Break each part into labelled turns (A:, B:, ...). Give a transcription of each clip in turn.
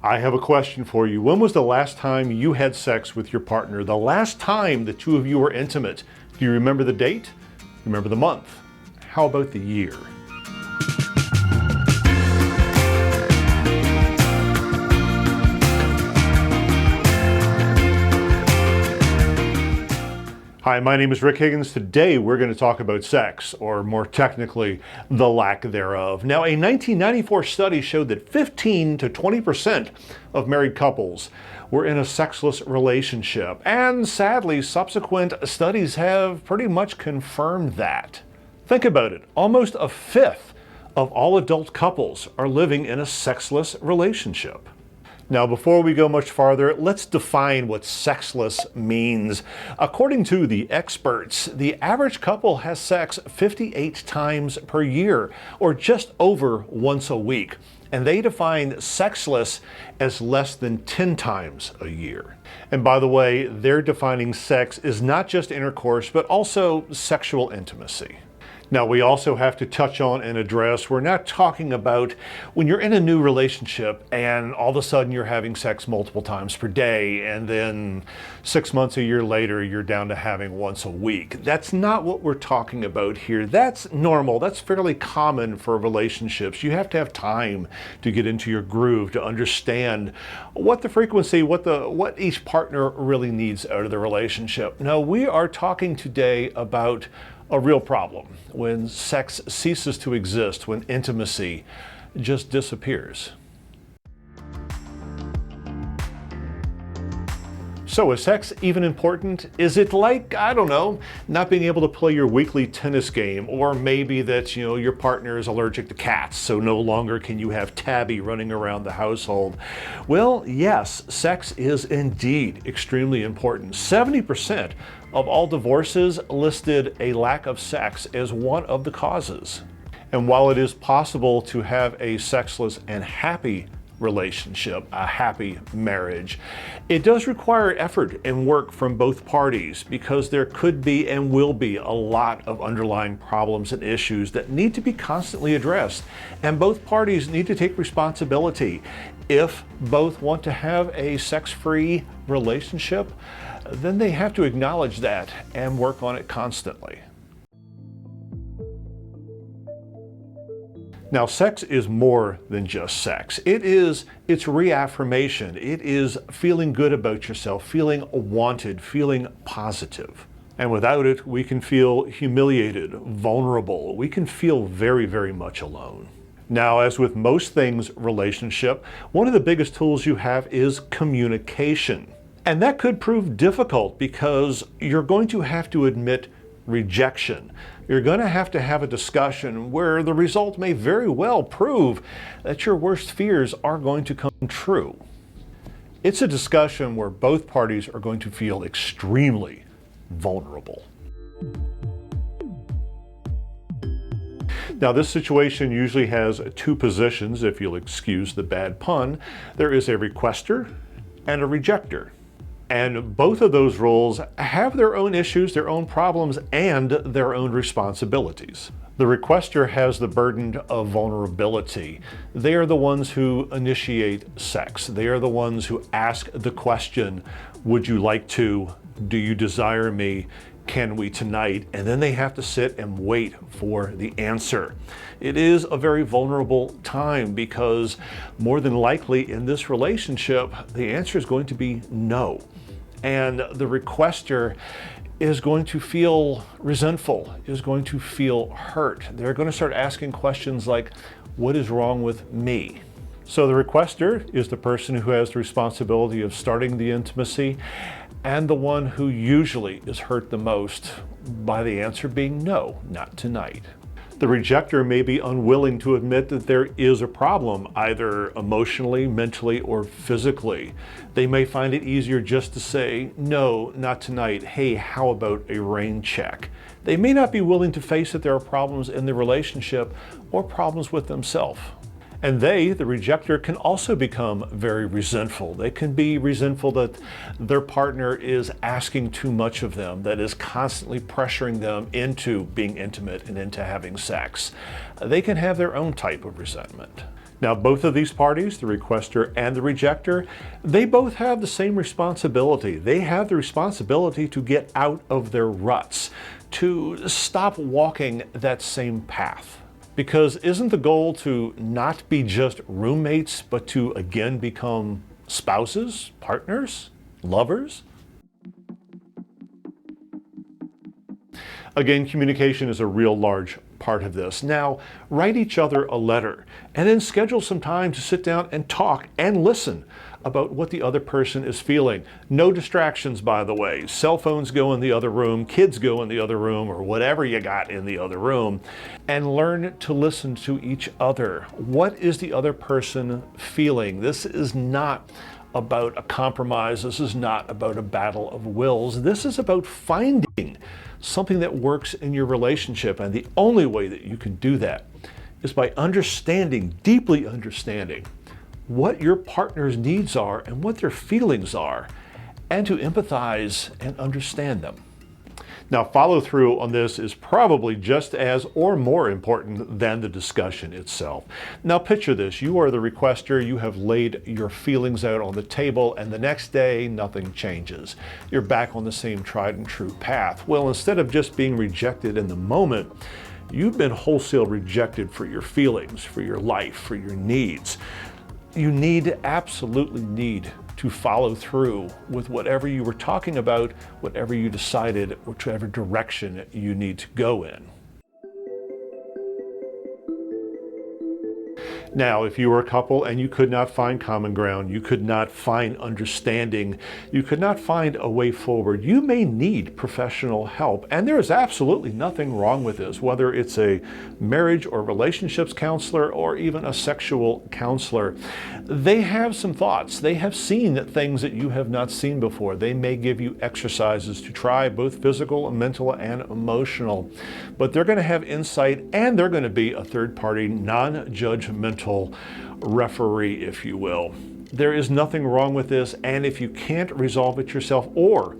A: I have a question for you. When was the last time you had sex with your partner? The last time the two of you were intimate? Do you remember the date? Remember the month? How about the year? Hi, my name is Rick Higgins. Today we're going to talk about sex, or more technically, the lack thereof. Now, a 1994 study showed that 15 to 20% of married couples were in a sexless relationship, and sadly, subsequent studies have pretty much confirmed that. Think about it. Almost a fifth of all adult couples are living in a sexless relationship. Now, before we go much farther, let's define what sexless means. According to the experts, the average couple has sex 58 times per year, or just over once a week. And they define sexless as less than 10 times a year. And by the way, they're defining sex as not just intercourse, but also sexual intimacy. Now, we also have to touch on and address, we're not talking about when you're in a new relationship and all of a sudden you're having sex multiple times per day, and then 6 months, a year later, you're down to having once a week. That's not what we're talking about here. That's normal. That's fairly common for relationships. You have to have time to get into your groove, to understand what the frequency, what each partner really needs out of the relationship. No, we are talking today about a real problem when sex ceases to exist, when intimacy just disappears. So is sex even important? Is it like, I don't know, not being able to play your weekly tennis game, or maybe that, your partner is allergic to cats, so no longer can you have Tabby running around the household? Well, yes, sex is indeed extremely important. 70% of all divorces listed a lack of sex as one of the causes. And while it is possible to have a sexless and happy relationship, a happy marriage, it does require effort and work from both parties, because there could be and will be a lot of underlying problems and issues that need to be constantly addressed, and both parties need to take responsibility. If both want to have a sex-free relationship, then they have to acknowledge that and work on it constantly. Now, sex is more than just sex. It's reaffirmation. It is feeling good about yourself, feeling wanted, feeling positive. And without it, we can feel humiliated, vulnerable. We can feel very, very much alone. Now, as with most things relationship, one of the biggest tools you have is communication. And that could prove difficult because you're going to have to admit rejection. You're going to have a discussion where the result may very well prove that your worst fears are going to come true. It's a discussion where both parties are going to feel extremely vulnerable. Now, this situation usually has two positions, if you'll excuse the bad pun. There is a requester and a rejecter. And both of those roles have their own issues, their own problems, and their own responsibilities. The requester has the burden of vulnerability. They are the ones who initiate sex. They are the ones who ask the question, would you like to? Do you desire me? Can we tonight? And then they have to sit and wait for the answer. It is a very vulnerable time, because more than likely in this relationship, the answer is going to be no. And the requester is going to feel resentful, is going to feel hurt. They're going to start asking questions like, what is wrong with me? So the requester is the person who has the responsibility of starting the intimacy, and the one who usually is hurt the most by the answer being no, not tonight. The rejecter may be unwilling to admit that there is a problem, either emotionally, mentally, or physically. They may find it easier just to say, no, not tonight. Hey, how about a rain check? They may not be willing to face that there are problems in the relationship or problems with themselves. And they, the rejecter, can also become very resentful. They can be resentful that their partner is asking too much of them, that is constantly pressuring them into being intimate and into having sex. They can have their own type of resentment. Now, both of these parties, the requester and the rejecter, they both have the same responsibility. They have the responsibility to get out of their ruts, to stop walking that same path. Because isn't the goal to not be just roommates, but to again become spouses, partners, lovers? Again, communication is a real large part of this. Now, write each other a letter and then schedule some time to sit down and talk and listen about what the other person is feeling. No distractions, by the way. Cell phones go in the other room, kids go in the other room, or whatever you got in the other room, and learn to listen to each other. What is the other person feeling? This is not about a compromise. This is not about a battle of wills. This is about finding something that works in your relationship. And the only way that you can do that is by understanding, deeply understanding, what your partner's needs are and what their feelings are, and to empathize and understand them. Now, follow through on this is probably just as or more important than the discussion itself. Now, picture this. You are the requester. You have laid your feelings out on the table, and the next day, nothing changes. You're back on the same tried and true path. Well, instead of just being rejected in the moment, you've been wholesale rejected for your feelings, for your life, for your needs. You absolutely need to follow through with whatever you were talking about, whatever you decided, whichever direction you need to go in. Now, if you were a couple and you could not find common ground, you could not find understanding, you could not find a way forward, you may need professional help. And there is absolutely nothing wrong with this, whether it's a marriage or relationships counselor or even a sexual counselor. They have some thoughts. They have seen things that you have not seen before. They may give you exercises to try, both physical, mental, and emotional. But they're going to have insight, and they're going to be a third-party, non-judgmental referee, if you will. There is nothing wrong with this, and if you can't resolve it yourself, or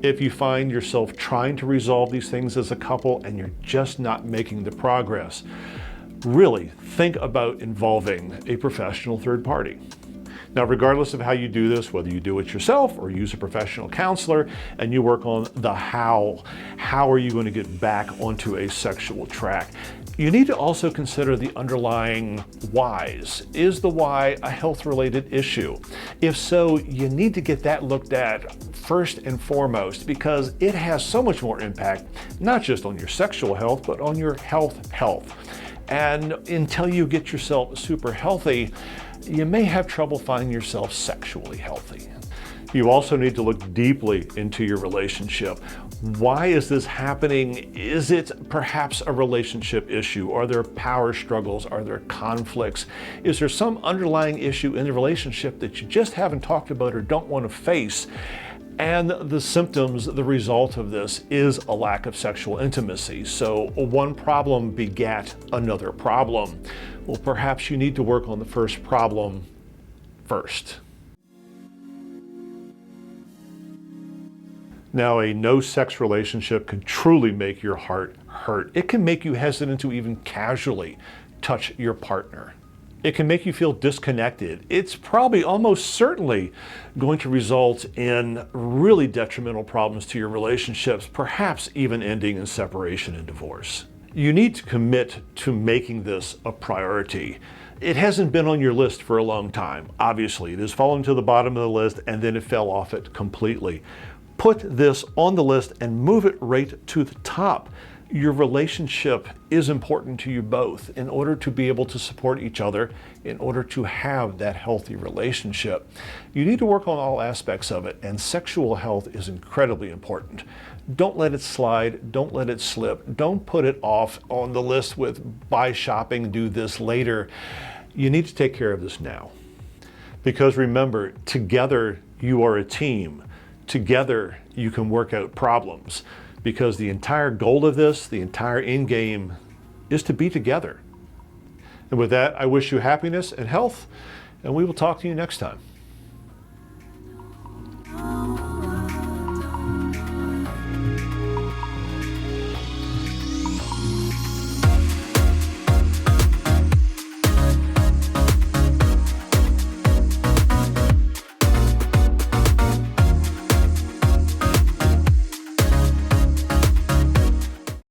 A: if you find yourself trying to resolve these things as a couple and you're just not making the progress, really think about involving a professional third party. Now, regardless of how you do this, whether you do it yourself or use a professional counselor and you work on the how are you going to get back onto a sexual track? You need to also consider the underlying whys. Is the why a health-related issue? If so, you need to get that looked at first and foremost, because it has so much more impact, not just on your sexual health, but on your health. And until you get yourself super healthy, you may have trouble finding yourself sexually healthy. You also need to look deeply into your relationship. Why is this happening? Is it perhaps a relationship issue? Are there power struggles? Are there conflicts? Is there some underlying issue in the relationship that you just haven't talked about or don't want to face? And the symptoms, the result of this is a lack of sexual intimacy. So one problem begat another problem. Well, perhaps you need to work on the first problem first. Now, a no-sex relationship can truly make your heart hurt. It can make you hesitant to even casually touch your partner. It can make you feel disconnected. It's probably almost certainly going to result in really detrimental problems to your relationships, perhaps even ending in separation and divorce. You need to commit to making this a priority. It hasn't been on your list for a long time. Obviously, it has fallen to the bottom of the list and then it fell off it completely. Put this on the list and move it right to the top. Your relationship is important to you both in order to be able to support each other, in order to have that healthy relationship. You need to work on all aspects of it, and sexual health is incredibly important. Don't let it slide. Don't let it slip. Don't put it off on the list with buy shopping, do this later. You need to take care of this now. Because remember, together you are a team. Together you can work out problems. Because the entire goal of this, the entire end game, is to be together. And with that, I wish you happiness and health, and we will talk to you next time.